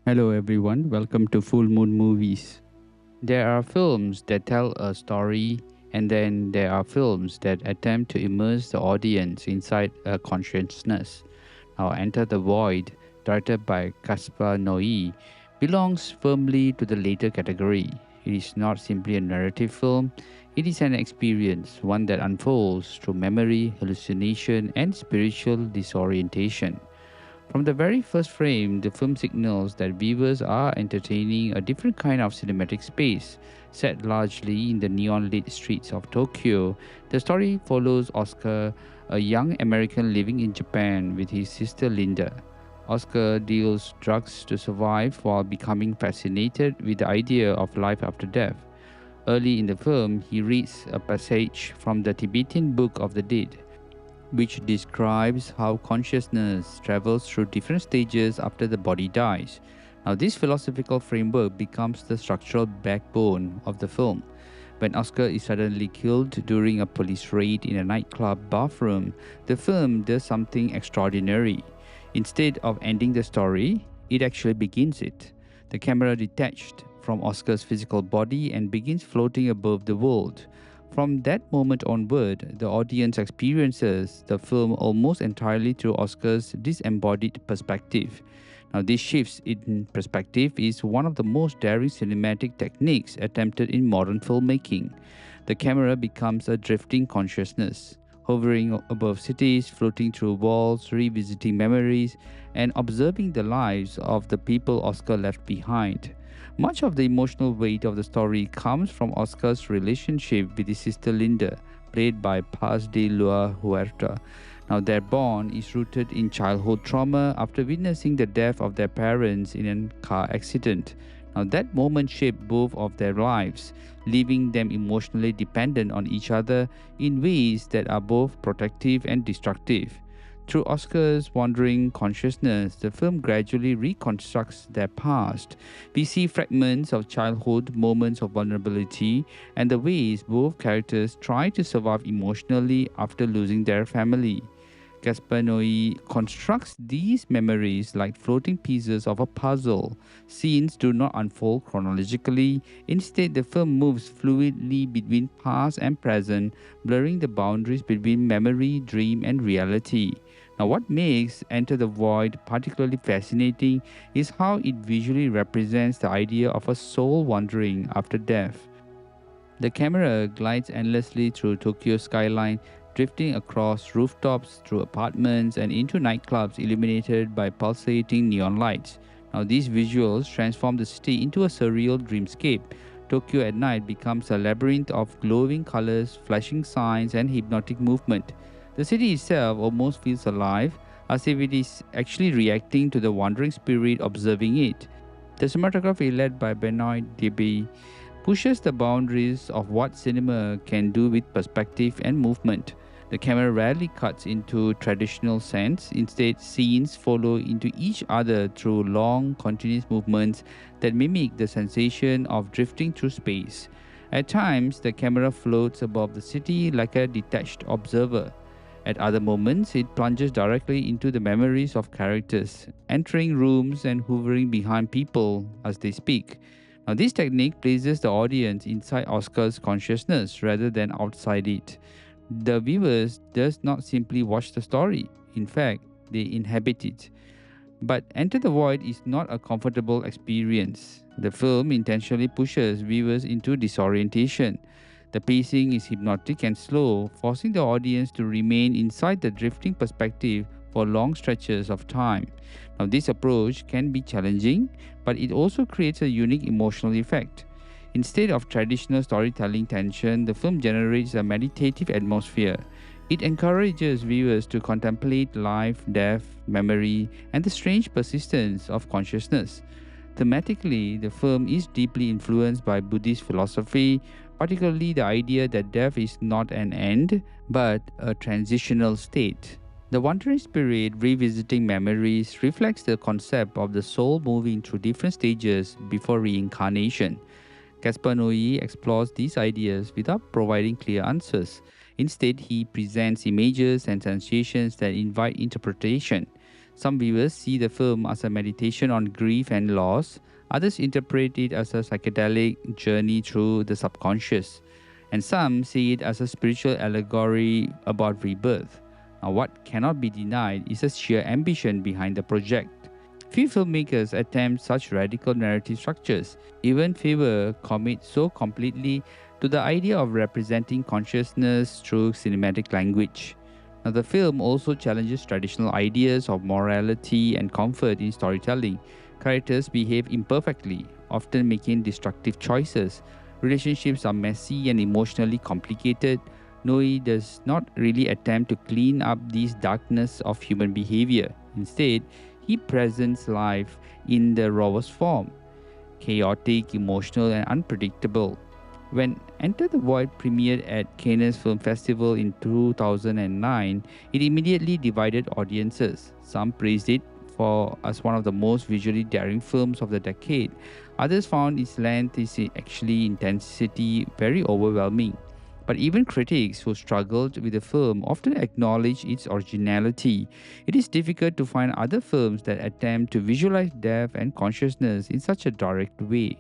Hello everyone, welcome to Full Moon Movies. There are films that tell a story, and then there are films that attempt to immerse the audience inside a consciousness. Now, Enter the Void, directed by Gaspar Noé, belongs firmly to the later category. It is not simply a narrative film, it is an experience, one that unfolds through memory, hallucination, and spiritual disorientation. From the very first frame, the film signals that viewers are entertaining a different kind of cinematic space. Set largely in the neon lit streets of Tokyo, the story follows Oscar, a young American living in Japan with his sister Linda. Oscar deals drugs to survive while becoming fascinated with the idea of life after death. Early in the film, he reads a passage from the Tibetan Book of the Dead, which describes how consciousness travels through different stages after the body dies. Now, this philosophical framework becomes the structural backbone of the film. When Oscar is suddenly killed during a police raid in a nightclub bathroom, the film does something extraordinary. Instead of ending the story, it actually begins it. The camera detached from Oscar's physical body and begins floating above the world. From that moment onward, the audience experiences the film almost entirely through Oscar's disembodied perspective. Now, this shifts in perspective is one of the most daring cinematic techniques attempted in modern filmmaking. The camera becomes a drifting consciousness, hovering above cities, floating through walls, revisiting memories, and observing the lives of the people Oscar left behind. Much of the emotional weight of the story comes from Oscar's relationship with his sister Linda, played by Paz de la Huerta. Now, their bond is rooted in childhood trauma after witnessing the death of their parents in a car accident. Now, that moment shaped both of their lives, leaving them emotionally dependent on each other in ways that are both protective and destructive. Through Oscar's wandering consciousness, the film gradually reconstructs their past. We see fragments of childhood, moments of vulnerability, and the ways both characters try to survive emotionally after losing their family. Gaspar Noé constructs these memories like floating pieces of a puzzle. Scenes do not unfold chronologically. Instead, the film moves fluidly between past and present, blurring the boundaries between memory, dream, and reality. Now, what makes Enter the Void particularly fascinating is how it visually represents the idea of a soul wandering after death. The camera glides endlessly through Tokyo's skyline, drifting across rooftops, through apartments, and into nightclubs illuminated by pulsating neon lights. Now, these visuals transform the city into a surreal dreamscape. Tokyo at night becomes a labyrinth of glowing colors, flashing signs, and hypnotic movement. The city itself almost feels alive, as if it is actually reacting to the wandering spirit observing it. The cinematography, led by Benoit Debe, pushes the boundaries of what cinema can do with perspective and movement. The camera rarely cuts into traditional sense, instead, scenes follow into each other through long, continuous movements that mimic the sensation of drifting through space. At times, the camera floats above the city like a detached observer. At other moments, it plunges directly into the memories of characters, entering rooms and hovering behind people as they speak. Now, this technique places the audience inside Oscar's consciousness rather than outside it. The viewers does not simply watch the story. In fact, they inhabit it. But Enter the Void is not a comfortable experience. The film intentionally pushes viewers into disorientation. The pacing is hypnotic and slow, forcing the audience to remain inside the drifting perspective for long stretches of time. Now, this approach can be challenging, but it also creates a unique emotional effect. Instead of traditional storytelling tension, the film generates a meditative atmosphere. It encourages viewers to contemplate life, death, memory, and the strange persistence of consciousness. Thematically, the film is deeply influenced by Buddhist philosophy, particularly the idea that death is not an end, but a transitional state. The wandering spirit revisiting memories reflects the concept of the soul moving through different stages before reincarnation. Gaspar Noé explores these ideas without providing clear answers. Instead, he presents images and sensations that invite interpretation. Some viewers see the film as a meditation on grief and loss, others interpret it as a psychedelic journey through the subconscious, and some see it as a spiritual allegory about rebirth. Now, what cannot be denied is the sheer ambition behind the project. Few filmmakers attempt such radical narrative structures. Even fewer commit so completely to the idea of representing consciousness through cinematic language. Now, the film also challenges traditional ideas of morality and comfort in storytelling. Characters behave imperfectly, often making destructive choices. Relationships are messy and emotionally complicated. Noe does not really attempt to clean up these darkness of human behavior. Instead, he presents life in the rawest form, chaotic, emotional, and unpredictable. When Enter the Void premiered at Cannes Film Festival in 2009, it immediately divided audiences. Some praised it for as one of the most visually daring films of the decade. Others found its length, its actually intensity very overwhelming. But even critics who struggled with the film often acknowledge its originality. It is difficult to find other films that attempt to visualize death and consciousness in such a direct way.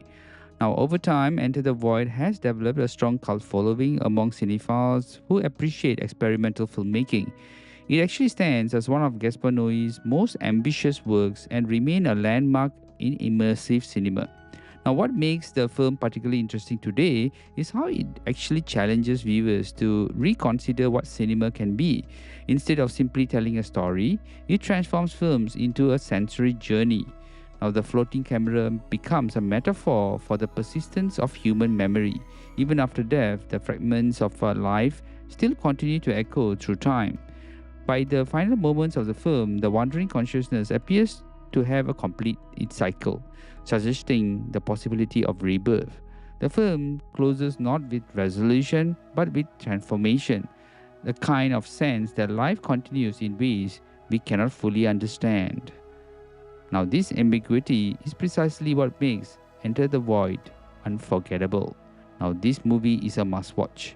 Now, over time, Enter the Void has developed a strong cult following among cinephiles who appreciate experimental filmmaking. It actually stands as one of Gaspar Noé's most ambitious works and remains a landmark in immersive cinema. Now, what makes the film particularly interesting today is how it actually challenges viewers to reconsider what cinema can be. Instead of simply telling a story, it transforms films into a sensory journey. Now, the floating camera becomes a metaphor for the persistence of human memory. Even after death, the fragments of our life still continue to echo through time. By the final moments of the film, the wandering consciousness appears to have a complete its cycle, suggesting the possibility of rebirth. The film closes not with resolution but with transformation, the kind of sense that life continues in ways we cannot fully understand. Now, this ambiguity is precisely what makes Enter the Void unforgettable. Now, this movie is a must watch.